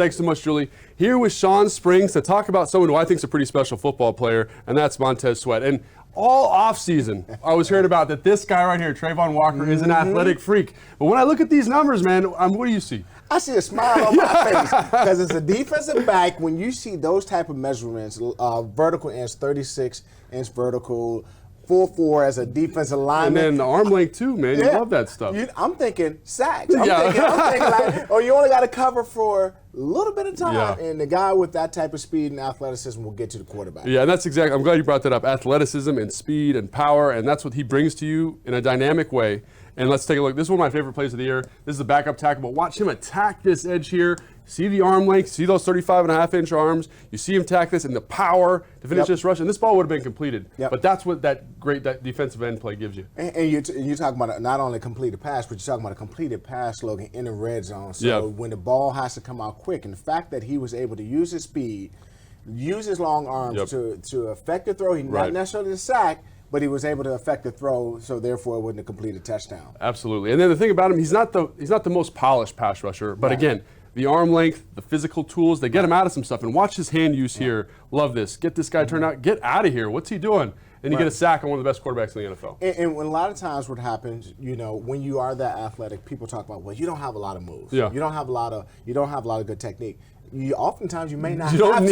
Thanks so much, Julie. Here with Shawn Springs to talk about someone who I think is a pretty special football player, and that's Montez Sweat. And all offseason, I was hearing about that this guy right here, Trayvon Walker, is an athletic freak. But when I look at these numbers, man, what do you see? I see a smile on my face because as a defensive back, when you see those type of measurements, vertical inch, 36-inch vertical, 4'4" as a defensive lineman. And then the arm length too, man. You love that stuff. I'm thinking sacks. I'm thinking like, oh, you only got to cover for a little bit of time, and the guy with that type of speed and athleticism will get to the quarterback. Yeah, and that's exactly. I'm glad you brought that up. Athleticism and speed and power, and that's what he brings to you in a dynamic way. And let's take a look. This is one of my favorite plays of the year. This is a backup tackle, but watch him attack this edge here. See the arm length, see those 35.5-inch arms. You see him tack this and the power to finish this rush. And this ball would have been completed. But that's what that great defensive end play gives you. And you're talking about not only a completed pass, but you're talking about a completed pass, Logan, in the red zone. So when the ball has to come out quick, and the fact that he was able to use his speed, use his long arms to affect the throw, not necessarily the sack, but he was able to affect the throw, so therefore it wouldn't have completed a touchdown. Absolutely. And then the thing about him, he's not the most polished pass rusher, but again, the arm length, the physical tools, they get him out of some stuff. And watch his hand use here. Love this. Get this guy turned out. Get out of here. What's he doing? And you get a sack on one of the best quarterbacks in the NFL. And a lot of times what happens, when you are that athletic, people talk about, well, you don't have a lot of moves. You don't have a lot of good technique. Oftentimes you may not you don't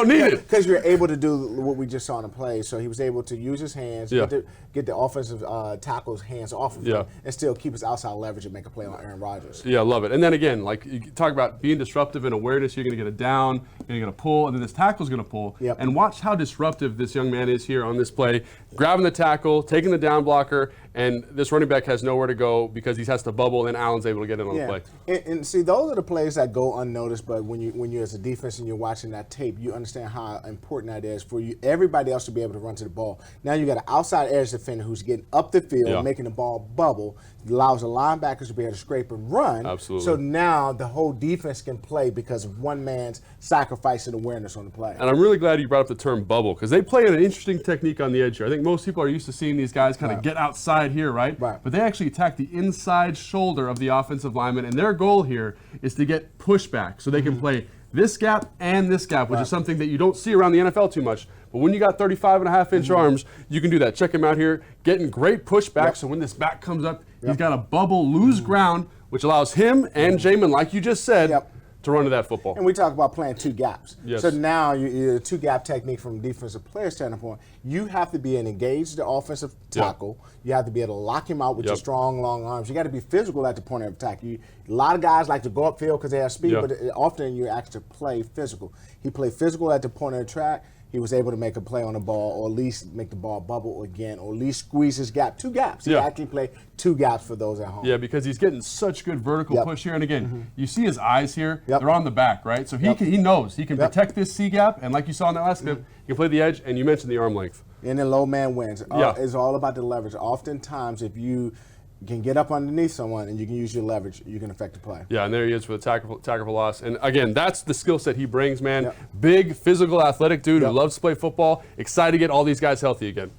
need it because you're able to do what we just saw in the play. So he was able to use his hands, get the offensive tackle's hands off of him, and still keep his outside leverage and make a play on Aaron Rodgers. Yeah, I love it. And then again, like you talk about being disruptive and awareness, you're going to get a down, you're going to get a pull, and then this tackle's going to pull. And watch how disruptive this young man is here on this play, grabbing the tackle, taking the down blocker, and this running back has nowhere to go because he has to bubble, and Allen's able to get in on the play. And see, those are the plays that go unnoticed, but when you're as a defense and you're watching that tape, you understand how important that is for you. Everybody else to be able to run to the ball. Now you got an outside edge defender who's getting up the field, making the ball bubble, allows the linebackers to be able to scrape and run. Absolutely. So now the whole defense can play because of one man's sacrifice and awareness on the play. And I'm really glad you brought up the term bubble because they play an interesting technique on the edge here. I think most people are used to seeing these guys kind of get outside here, right? But they actually attack the inside shoulder of the offensive lineman, and their goal here is to get pushback so they can play this gap and this gap, which is something that you don't see around the NFL too much. But when you got 35.5-inch arms, you can do that. Check him out here, getting great pushback. So when this back comes up, he's got a bubble, lose ground, which allows him and Jamin, like you just said, to run to that football. And we talk about playing two gaps. So now you're a two-gap technique from a defensive player standpoint. You have to be an engaged offensive tackle. You have to be able to lock him out with your strong, long arms. You got to be physical at the point of attack. A lot of guys like to go upfield because they have speed, but often you're asked to play physical. He played physical at the point of the track. He was able to make a play on the ball, or at least make the ball bubble again, or at least squeeze his gap. Two gaps. He actually played two gaps for those at home. Yeah, because he's getting such good vertical push here. And again, you see his eyes here. They're on the back, right? So he knows he can protect this C gap. And like you saw in that last clip, he can play the edge. And you mentioned the arm length. And then low man wins. It's all about the leverage. Oftentimes, if you can get up underneath someone and you can use your leverage, you can affect the play. Yeah, and there he is for the tackle for loss. And again, that's the skill set he brings, man. Big, physical, athletic dude who loves to play football. Excited to get all these guys healthy again.